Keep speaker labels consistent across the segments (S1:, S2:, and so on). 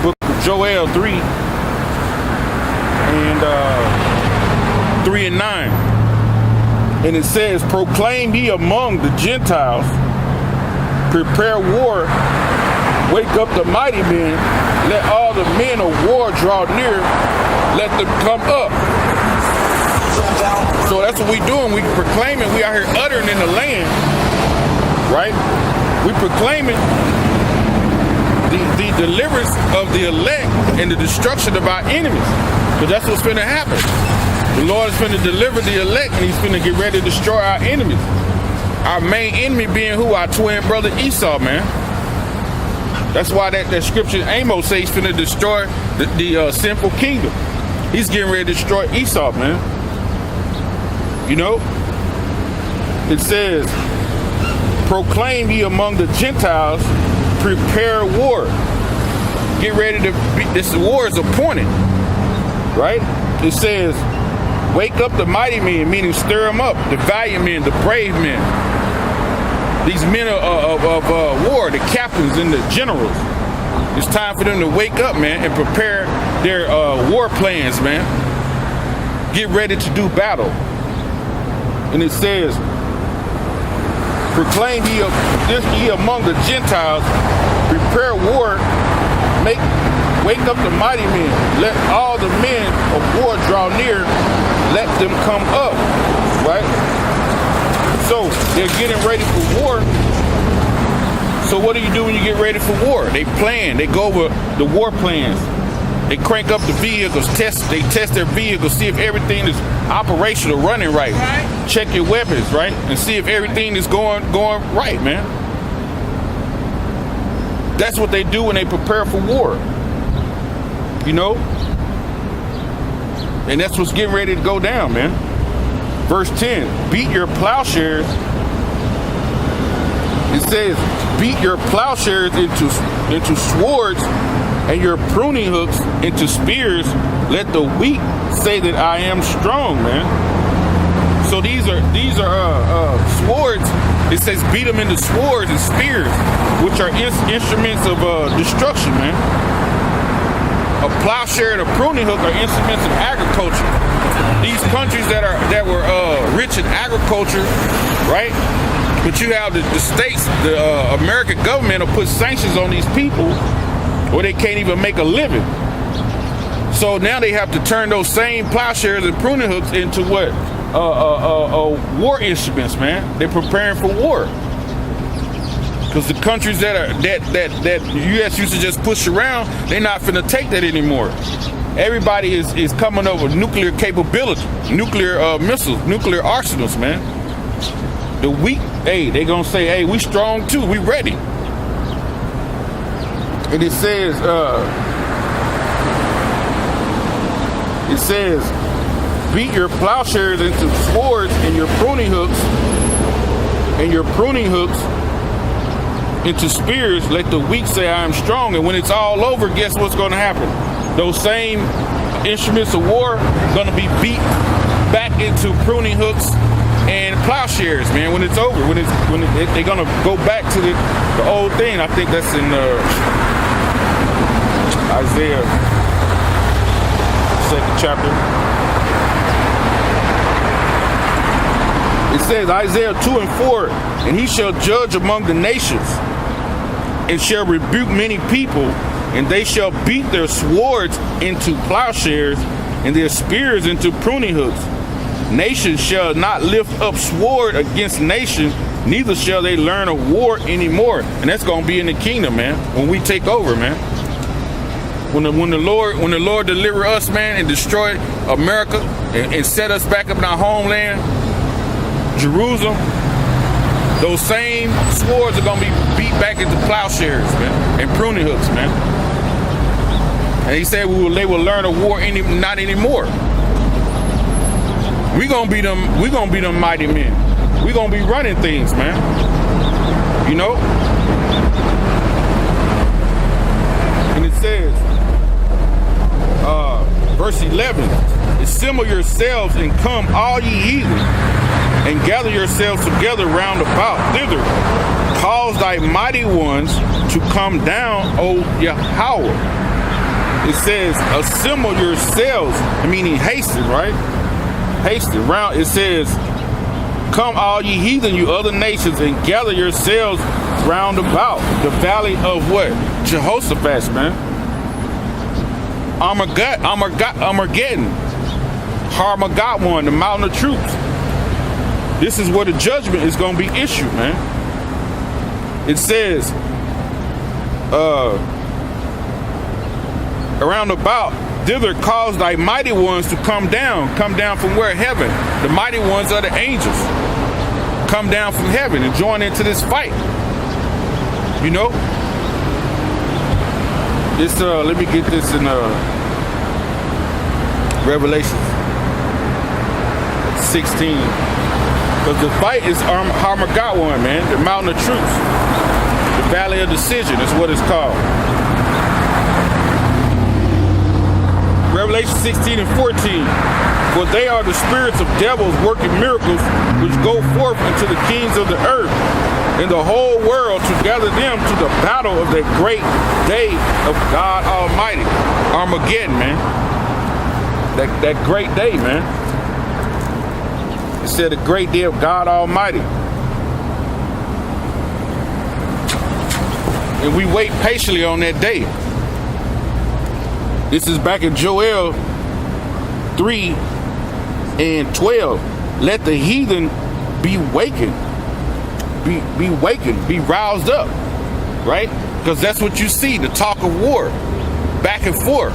S1: book of Joel 3 and 3 and 9. And it says, proclaim ye among the Gentiles, prepare war, wake up the mighty men, let all the men of war draw near, let them come up. So that's what we doing. We proclaiming, we out here uttering in the land, right? We proclaiming the deliverance of the elect and the destruction of our enemies. Because that's what's finna happen. The Lord is finna deliver the elect, and he's finna get ready to destroy our enemies. Our main enemy being who? Our twin brother Esau, man. That's why that scripture in Amos says he's finna destroy the sinful kingdom. He's getting ready to destroy Esau, man. You know? It says, proclaim ye among the Gentiles, prepare war. Get ready to be, this war is appointed, right? It says, wake up the mighty men, meaning stir them up, the valiant men, the brave men. These men of war, the captains and the generals. It's time for them to wake up, man, and prepare their war plans, man. Get ready to do battle. And it says, proclaim ye among the Gentiles, prepare war, wake up the mighty men, let all the men of war draw near, let them come up, right? So they're getting ready for war. So what do you do when you get ready for war? They plan, they go over the war plans. They crank up the vehicles, they test their vehicles, see if everything is operational, running right. Check your weapons, right? And see if everything is going right, man. That's what they do when they prepare for war. You know? And that's what's getting ready to go down, man. Verse 10, beat your plowshares. It says, beat your plowshares into swords and your pruning hooks into spears. Let the weak say that I am strong, man. So these are swords. It says beat them into swords and spears, which are instruments of destruction, man. A plowshare and a pruning hook are instruments of agriculture. These countries that were rich in agriculture, right? But you have the states, the American government will put sanctions on these people, or they can't even make a living. So now they have to turn those same plowshares and pruning hooks into what? War instruments, man. They're preparing for war. Because the countries that the U.S. used to just push around, they're not finna take that anymore. Everybody is coming up with nuclear capability, nuclear missiles, nuclear arsenals, man. The weak, hey, they gonna say, hey, we strong too, we ready. And it says, beat your plowshares into swords and your pruning hooks into spears. Let the weak say I am strong. And when it's all over, guess what's going to happen? Those same instruments of war going to be beat back into pruning hooks and plowshares, man. When it's over, they're going to go back to the old thing. I think that's in Isaiah 2nd chapter. It says, Isaiah 2 and 4, and he shall judge among the nations, and shall rebuke many people, and they shall beat their swords into plowshares, and their spears into pruning hooks. Nation shall not lift up sword against nation, neither shall they learn of war anymore. And that's going to be in the kingdom, man, when we take over, man. When the Lord deliver us, man, and destroy America and set us back up in our homeland, Jerusalem, those same swords are going to be beat back into plowshares, man, and pruning hooks, man. And he said they will learn of war not anymore. We're going to be them mighty men. We're going to be running things, man. You know? And it says, verse 11, assemble yourselves and come, all ye heathen, and gather yourselves together round about thither. Cause thy mighty ones to come down, O Yahweh. It says, assemble yourselves, meaning hasten, right? Hasten. Round. It says, come all ye heathen, you other nations, and gather yourselves round about the valley of what? Jehoshaphat, man. Armageddon. Harmageddon, the mountain of troops. This is where the judgment is going to be issued, man. It says, around about, thither cause thy mighty ones to come down from where? Heaven. The mighty ones are the angels. Come down from heaven and join into this fight. You know? It's let me get this in Revelation 16. Because the fight is Armageddon, man. The mountain of truth. The valley of decision is what it's called. Revelation 16 and 14. For they are the spirits of devils working miracles, which go forth unto the kings of the earth and the whole world to gather them to the battle of that great day of God Almighty. Armageddon, man. That great day, man. It said the great day of God Almighty. And we wait patiently on that day. This is back in Joel 3 and 12. Let the heathen be wakened. Be wakened. Be roused up. Right? Because that's what you see. The talk of war. Back and forth.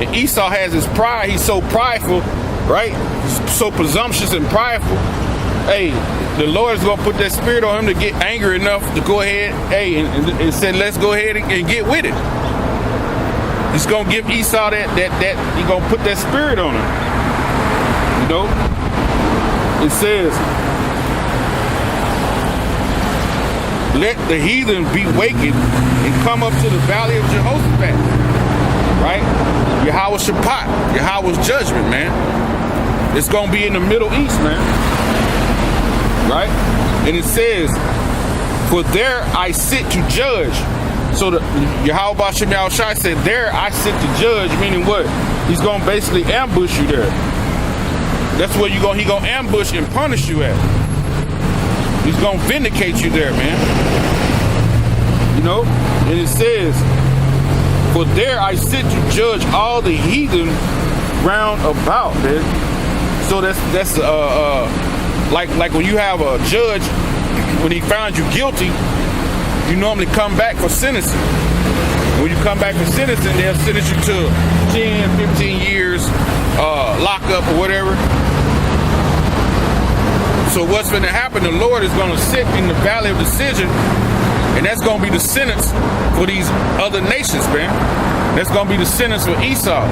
S1: And Esau has his pride. He's so prideful. Right? So presumptuous and prideful. Hey, the Lord is going to put that spirit on him to get angry enough to go ahead, hey, and said, let's go ahead and get with it. He's going to give Esau that he's going to put that spirit on him. You know? It says, let the heathen be wakened and come up to the valley of Jehoshaphat. Right? Yahweh's Shabbat. Yahweh's judgment, man. It's going to be in the Middle East, man. Right? And it says, for there I sit to judge. So the Yahweh Bashem Yahushai said, there I sit to judge, meaning what? He's going to basically ambush you there. That's where he going to ambush and punish you at. He's going to vindicate you there, man. You know? And it says, for there I sit to judge all the heathen round about, man. So that's like when you have a judge, when he found you guilty, you normally come back for sentencing. When you come back for sentencing, they'll sentence you to 10, 15 years, lockup or whatever. So what's going to happen, the Lord is going to sit in the valley of decision, and that's going to be the sentence for these other nations, man. That's going to be the sentence for Esau.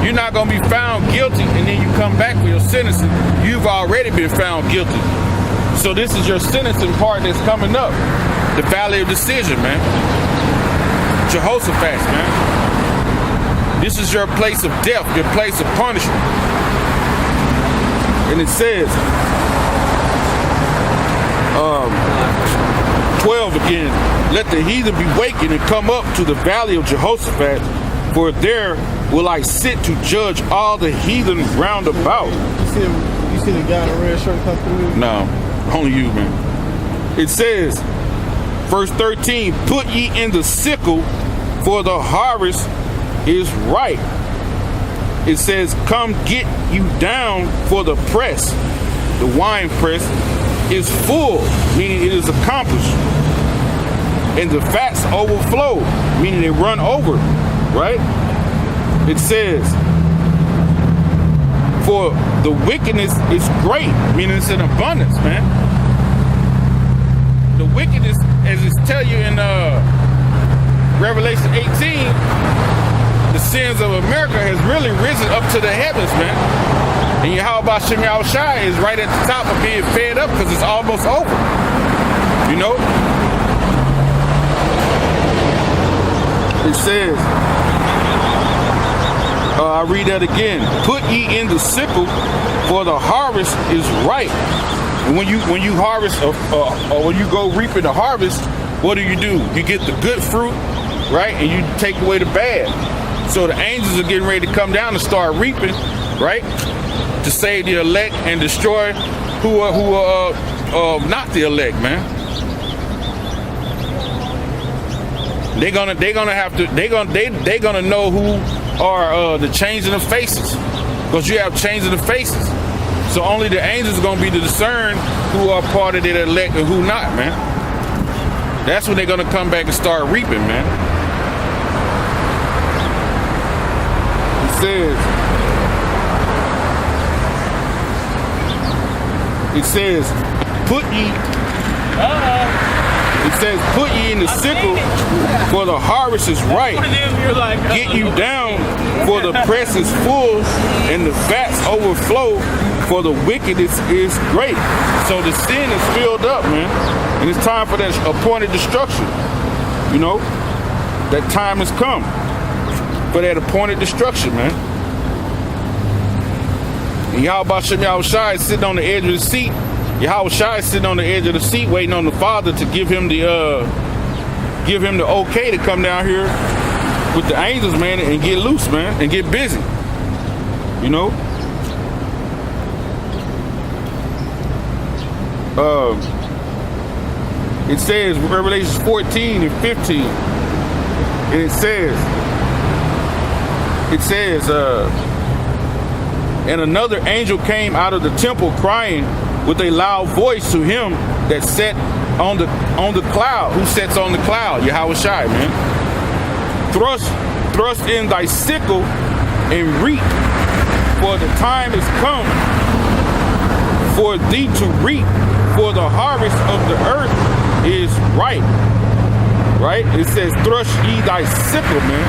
S1: You're not going to be found guilty and then you come back for your sentencing. You've already been found guilty. So this is your sentencing part that's coming up. The valley of decision, man. Jehoshaphat, man. This is your place of death, your place of punishment. And it says, 12 again, let the heathen be wakened and come up to the valley of Jehoshaphat, for there will I sit to judge all the heathen round about.
S2: You see the guy in the red shirt come through?
S1: No, only you, man. It says, verse 13, put ye in the sickle, for the harvest is ripe. It says, come get you down, for the press, the wine press, is full, meaning it is accomplished. And the fats overflow, meaning they run over, right? It says, for the wickedness is great, meaning it's in abundance, man. The wickedness, as it tell you in Revelation 18, the sins of America has really risen up to the heavens, man. And Yahweh Bashem Yahushai is right at the top of being fed up because it's almost over. You know? It says, I read that again. Put ye in the sickle, for the harvest is ripe. And when you harvest, or when you go reaping the harvest, what do? You get the good fruit, right? And you take away the bad. So the angels are getting ready to come down and start reaping, right? To save the elect and destroy who are not the elect, man. They're gonna know who are the changing of faces, because you have changing of faces. So only the angels are gonna be to discern who are part of the elect and who not, man. That's when they're gonna come back and start reaping, man. It says, put ye in the sickle, for the harvest is ripe. Get you down, for the press is full, and the vats overflow, for the wickedness is great. So the sin is filled up, man. And it's time for that appointed destruction. You know, that time has come for that appointed destruction, man. And Yahweh Shai is sitting on the edge of the seat. Yahweh Shai is sitting on the edge of the seat, waiting on the Father to give him the okay to come down here with the angels, man, and get loose, man, and get busy. You know. It says Revelation 14 and 15, and it says, and another angel came out of the temple crying with a loud voice to him that sat on the cloud, who sits on the cloud, Yahweh Shai, man. Thrust in thy sickle and reap, for the time is come for thee to reap, for the harvest of the earth is ripe. Right? It says, thrust ye thy sickle, man.